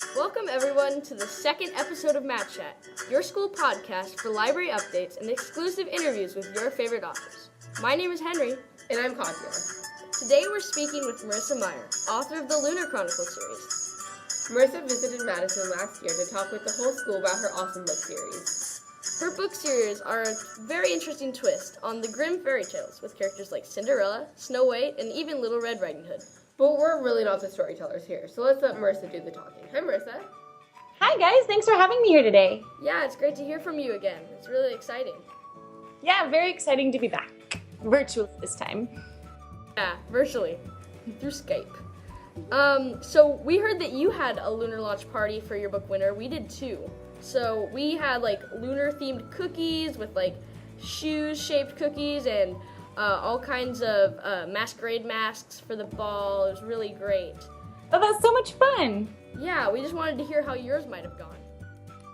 Welcome, everyone, to the second episode of MadChat, your school podcast for library updates and exclusive interviews with your favorite authors. My name is Henry. And I'm Katya. Today we're speaking with Marissa Meyer, author of the Lunar Chronicles series. Marissa visited Madison last year to talk with the whole school about her awesome book series. Her book series are a very interesting twist on the grim fairy tales with characters like Cinderella, Snow White, and even Little Red Riding Hood. But we're really not the storytellers here, so let's let Marissa do the talking. Hi, Marissa. Hi, guys. Thanks for having me here today. Yeah, it's great to hear from you again. It's really exciting. Yeah, very exciting to be back. Virtually this time. Yeah, virtually. Through Skype. So we heard that you had a lunar launch party for your book winter. We did too. So we had like lunar themed cookies with like shoes shaped cookies and all kinds of masquerade masks for the ball. It was really great. Oh, that's so much fun. Yeah, we just wanted to hear how yours might have gone.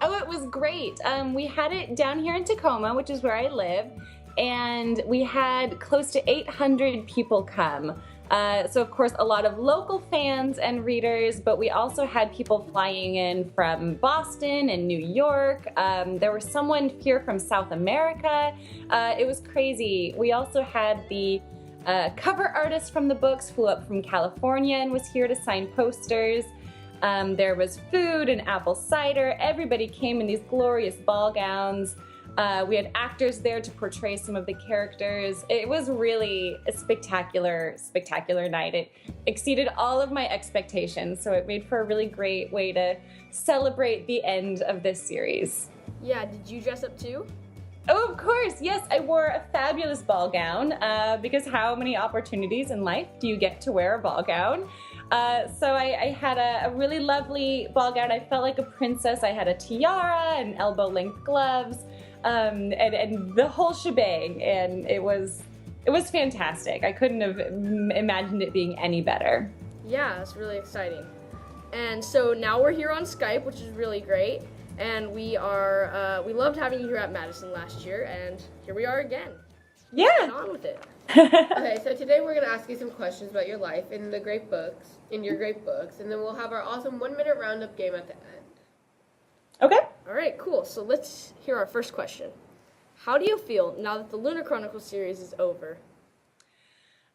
Oh, it was great. We had it down here in Tacoma, which is where I live, and we had close to 800 people come. So, of course, a lot of local fans and readers, but we also had people flying in from Boston and New York. There was someone here from South America. It was crazy. We also had the cover artist from the books flew up from California and was here to sign posters. There was food and apple cider. Everybody came in these glorious ball gowns. We had actors there to portray some of the characters. It was really a spectacular night. It exceeded all of my expectations, so it made for a really great way to celebrate the end of this series. Yeah, did you dress up too? Oh, of course, yes. I wore a fabulous ball gown because how many opportunities in life do you get to wear a ball gown? So I had a really lovely ball gown. I felt like a princess. I had a tiara and elbow-length gloves. And the whole shebang, and it was fantastic. I couldn't have imagined it being any better. Yeah, it's really exciting. And so now we're here on Skype, which is really great. And we loved having you here at Madison last year, and here we are again. Yeah. Get on with it. Okay, so today we're going to ask you some questions about your life in your great books, and then we'll have our awesome 1-minute roundup game at the end. Okay. All right, cool. So let's hear our first question. How do you feel now that the Lunar Chronicles series is over?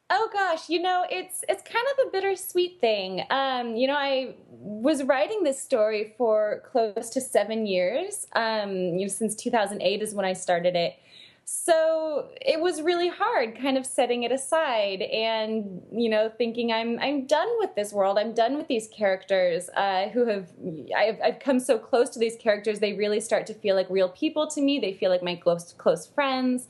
Oh gosh, it's kind of a bittersweet thing. I was writing this story for close to 7 years. Since 2008 is when I started it. So it was really hard kind of setting it aside and, thinking I'm done with this world. I'm done with these characters I've come so close to these characters. They really start to feel like real people to me. They feel like my close friends.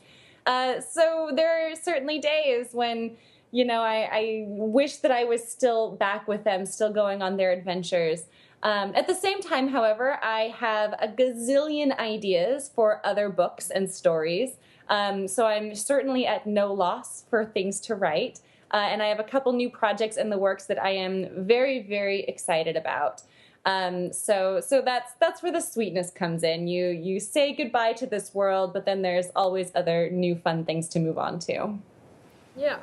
So there are certainly days when, I wish that I was still back with them, still going on their adventures. At the same time, however, I have a gazillion ideas for other books and stories. So I'm certainly at no loss for things to write. And I have a couple new projects in the works that I am very, very excited about. So that's where the sweetness comes in. You say goodbye to this world, but then there's always other new fun things to move on to. Yeah.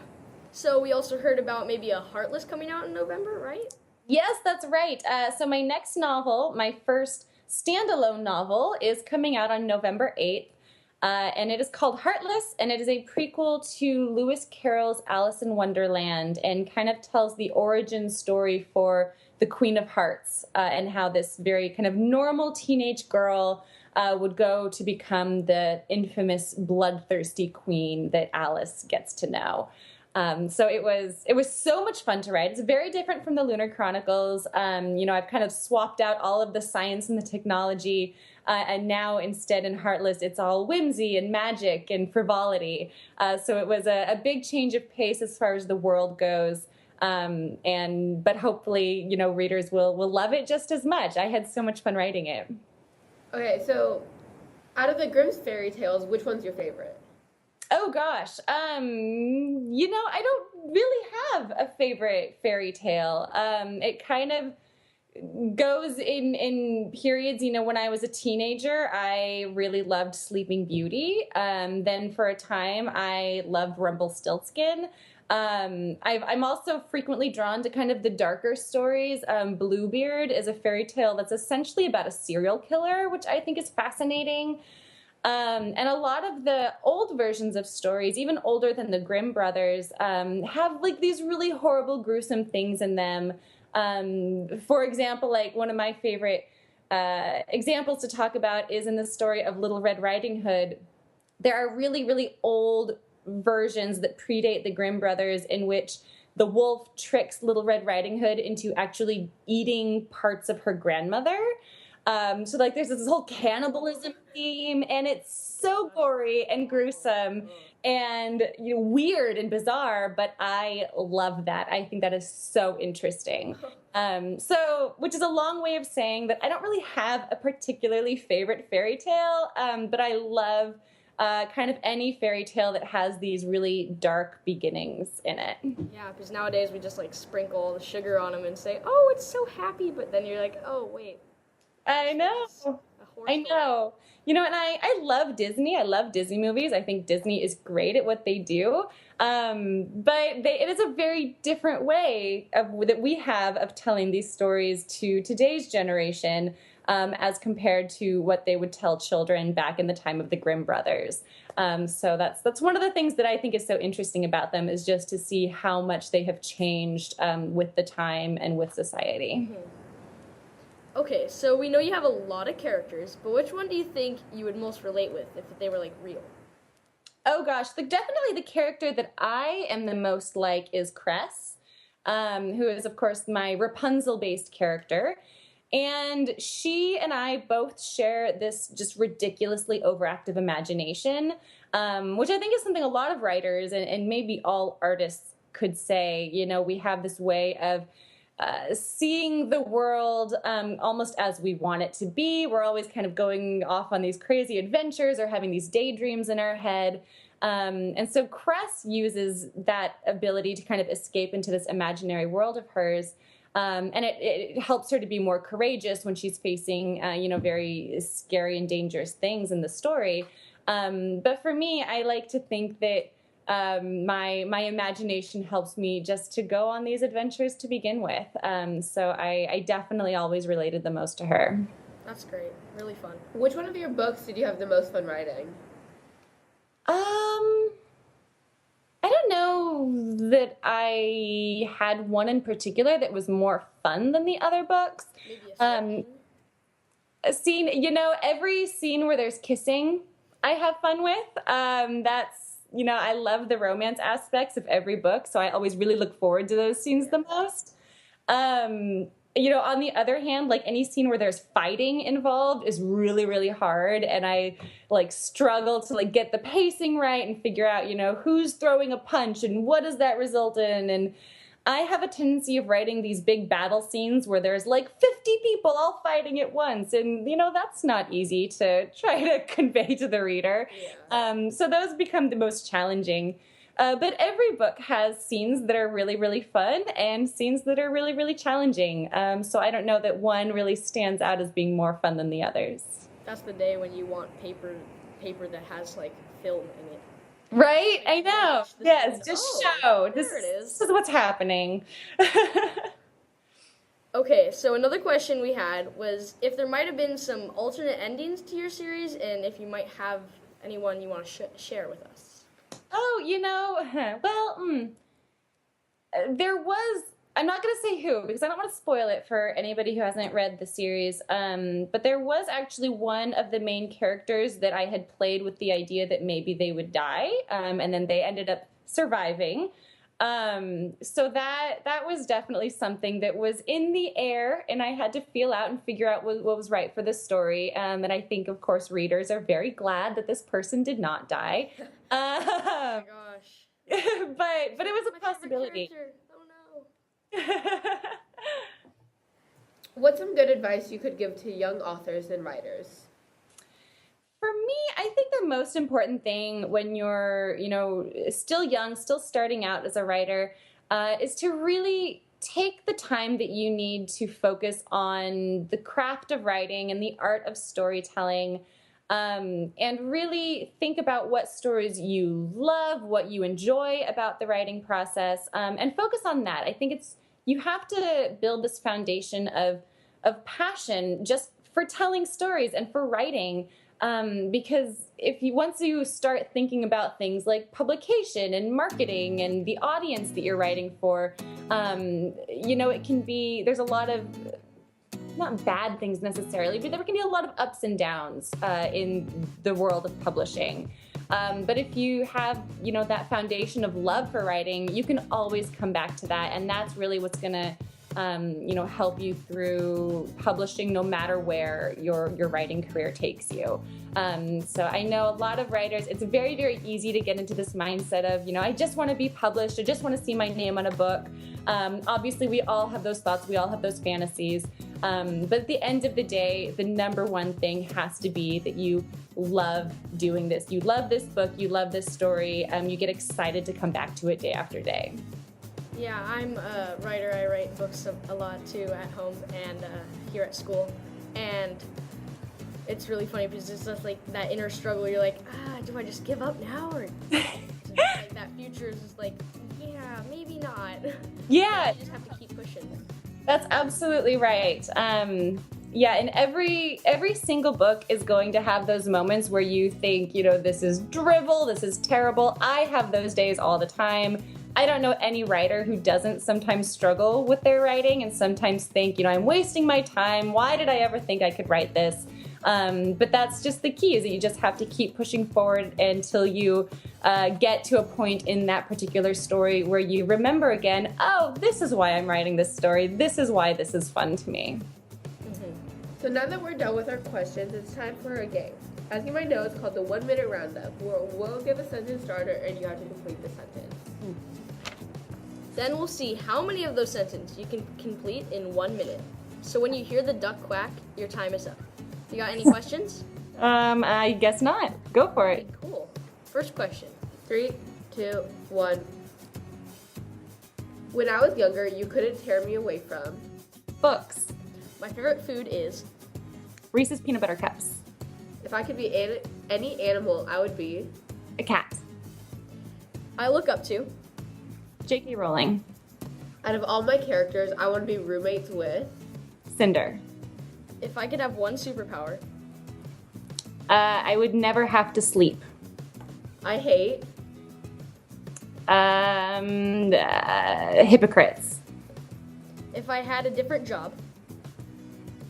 So we also heard about maybe a Heartless coming out in November, right? Yes, that's right. So my next novel, my first standalone novel, is coming out on November 8th. And it is called Heartless, and it is a prequel to Lewis Carroll's Alice in Wonderland and kind of tells the origin story for the Queen of Hearts and how this very kind of normal teenage girl would go to become the infamous bloodthirsty queen that Alice gets to know. So it was so much fun to write. It's very different from the Lunar Chronicles. I've kind of swapped out all of the science and the technology, and now instead in Heartless, it's all whimsy and magic and frivolity. So it was a big change of pace as far as the world goes. But hopefully, readers will love it just as much. I had so much fun writing it. Okay, so out of the Grimm's fairy tales, which one's your favorite? Oh gosh, I don't really have a favorite fairy tale. It kind of goes in periods. When I was a teenager, I really loved Sleeping Beauty. Then for a time, I loved Rumpelstiltskin. I'm also frequently drawn to kind of the darker stories. Bluebeard is a fairy tale that's essentially about a serial killer, which I think is fascinating. And a lot of the old versions of stories, even older than the Grimm brothers, have like these really horrible, gruesome things in them. For example, like one of my favorite examples to talk about is in the story of Little Red Riding Hood. There are really, really old versions that predate the Grimm brothers in which the wolf tricks Little Red Riding Hood into actually eating parts of her grandmother. So like there's this whole cannibalism theme, and it's so gory and gruesome and weird and bizarre, but I love that. I think that is so interesting. So which is a long way of saying that I don't really have a particularly favorite fairy tale, but I love kind of any fairy tale that has these really dark beginnings in it. Yeah, because nowadays we just like sprinkle the sugar on them and say, oh, it's so happy, but then you're like, oh, wait. I know. And I love Disney. I love Disney movies. I think Disney is great at what they do. But it is a very different way that we have of telling these stories to today's generation, as compared to what they would tell children back in the time of the Grimm brothers. So that's one of the things that I think is so interesting about them, is just to see how much they have changed with the time and with society. Mm-hmm. Okay, so we know you have a lot of characters, but which one do you think you would most relate with if they were like real? Oh gosh, definitely the character that I am the most like is Cress, who is of course my Rapunzel-based character. And she and I both share this just ridiculously overactive imagination, which I think is something a lot of writers and maybe all artists could say. We have this way of seeing the world almost as we want it to be. We're always kind of going off on these crazy adventures or having these daydreams in our head. And so Cress uses that ability to kind of escape into this imaginary world of hers. And it helps her to be more courageous when she's facing, very scary and dangerous things in the story. But for me, I like to think that my imagination helps me just to go on these adventures to begin with. So I definitely always related the most to her. That's great. Really fun. Which one of your books did you have the most fun writing? I don't know that I had one in particular that was more fun than the other books. Maybe A scene, every scene where there's kissing, I have fun with. I love the romance aspects of every book, so I always really look forward to those scenes the most. On the other hand, like any scene where there's fighting involved is really, really hard, and I struggle to get the pacing right and figure out, who's throwing a punch and what does that result in. And I have a tendency of writing these big battle scenes where there's 50 people all fighting at once, and that's not easy to try to convey to the reader. Yeah. So those become the most challenging. But every book has scenes that are really, really fun and scenes that are really, really challenging. So I don't know that one really stands out as being more fun than the others. That's the day when you want paper that has film in it. Right? I know. Yes, just show. There it is. This is what's happening. Okay, so another question we had was if there might have been some alternate endings to your series, and if you might have anyone you want to share with us. Oh, there was, I'm not going to say who, because I don't want to spoil it for anybody who hasn't read the series, but there was actually one of the main characters that I had played with the idea that maybe they would die, and then they ended up surviving. So that was definitely something that was in the air, and I had to feel out and figure out what was right for the story. And I think, of course, readers are very glad that this person did not die. Oh my gosh. But it was a possibility. Oh no. What's some good advice you could give to young authors and writers? For me, I think the most important thing when you're, still young, still starting out as a writer, is to really take the time that you need to focus on the craft of writing and the art of storytelling, and really think about what stories you love, what you enjoy about the writing process, and focus on that. I think you have to build this foundation of passion just for telling stories and for writing, because once you start thinking about things like publication and marketing and the audience that you're writing for, it can be, there's a lot of, not bad things necessarily, but there can be a lot of ups and downs in the world of publishing. But if you have, that foundation of love for writing, you can always come back to that, and that's really what's going to help you through publishing no matter where your writing career takes you. So I know a lot of writers, it's very, very easy to get into this mindset of, I just want to be published. I just want to see my name on a book. Obviously, we all have those thoughts. We all have those fantasies. But at the end of the day, the number one thing has to be that you love doing this. You love this book. You love this story. You get excited to come back to it day after day. Yeah, I'm a writer. I write books a lot too at home and here at school. And it's really funny because it's just like that inner struggle. You're like, do I just give up now? Or like that future is just like, yeah, maybe not. Yeah. You just have to keep pushing. That's absolutely right. And every single book is going to have those moments where you think, this is drivel, this is terrible. I have those days all the time. I don't know any writer who doesn't sometimes struggle with their writing and sometimes think, I'm wasting my time. Why did I ever think I could write this? But that's just the key, is that you just have to keep pushing forward until you get to a point in that particular story where you remember again, oh, this is why I'm writing this story. This is why this is fun to me. Mm-hmm. So now that we're done with our questions, it's time for a game. As you might know, it's called the 1 minute roundup, where we'll give a sentence starter and you have to complete the sentence. Then we'll see how many of those sentences you can complete in 1 minute. So when you hear the duck quack, your time is up. You got any questions? I guess not. Go for it. Okay, cool. First question. 3, 2, 1. When I was younger, you couldn't tear me away from Books. My favorite food is Reese's Peanut Butter Cups. If I could be any animal, I would be A cat. I look up to J.K. Rowling. Out of all my characters, I want to be roommates with Cinder. If I could have one superpower, I would never have to sleep. I hate hypocrites. if I had a different job,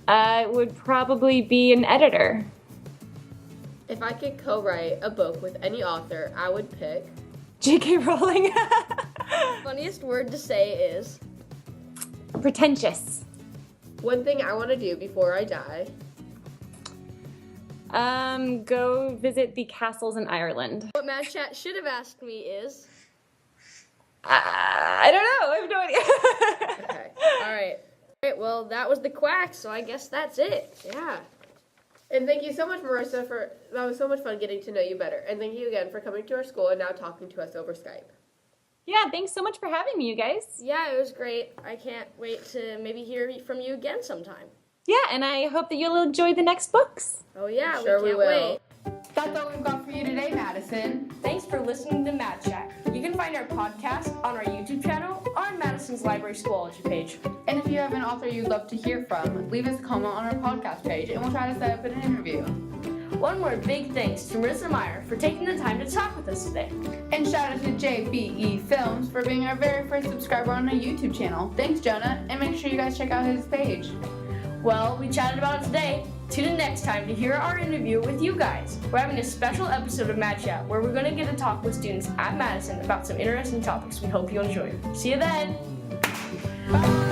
I would probably be an editor. If I could co-write a book with any author, I would pick J.K. Rowling. funniest word to say is Pretentious. one thing I want to do before I die. Go visit the castles in Ireland. what MadChat should have asked me is I don't know. I have no idea. Okay. all right, well, that was the quack, so I guess that's it. Yeah. And thank you so much, Marissa, that was so much fun getting to know you better. And thank you again for coming to our school and now talking to us over Skype. Yeah, thanks so much for having me, you guys. Yeah, it was great. I can't wait to maybe hear from you again sometime. Yeah, and I hope that you'll enjoy the next books. Oh yeah, Sure we we can't will. wait. That's all we've got for you today, Madison. Thanks for listening to MadChat. You can find our podcast on our YouTube channel on Madison's Library Schoology page. And if you have an author you'd love to hear from, leave us a comment on our podcast page and we'll try to set up an interview. One more big thanks to Marissa Meyer for taking the time to talk with us today. And shout out to JBE Films for being our very first subscriber on our YouTube channel. Thanks, Jonah, and make sure you guys check out his page. Well, we chatted about it today. Tune in next time to hear our interview with you guys. We're having a special episode of MadChat where we're going to get to talk with students at Madison about some interesting topics we hope you enjoy. See you then! Bye!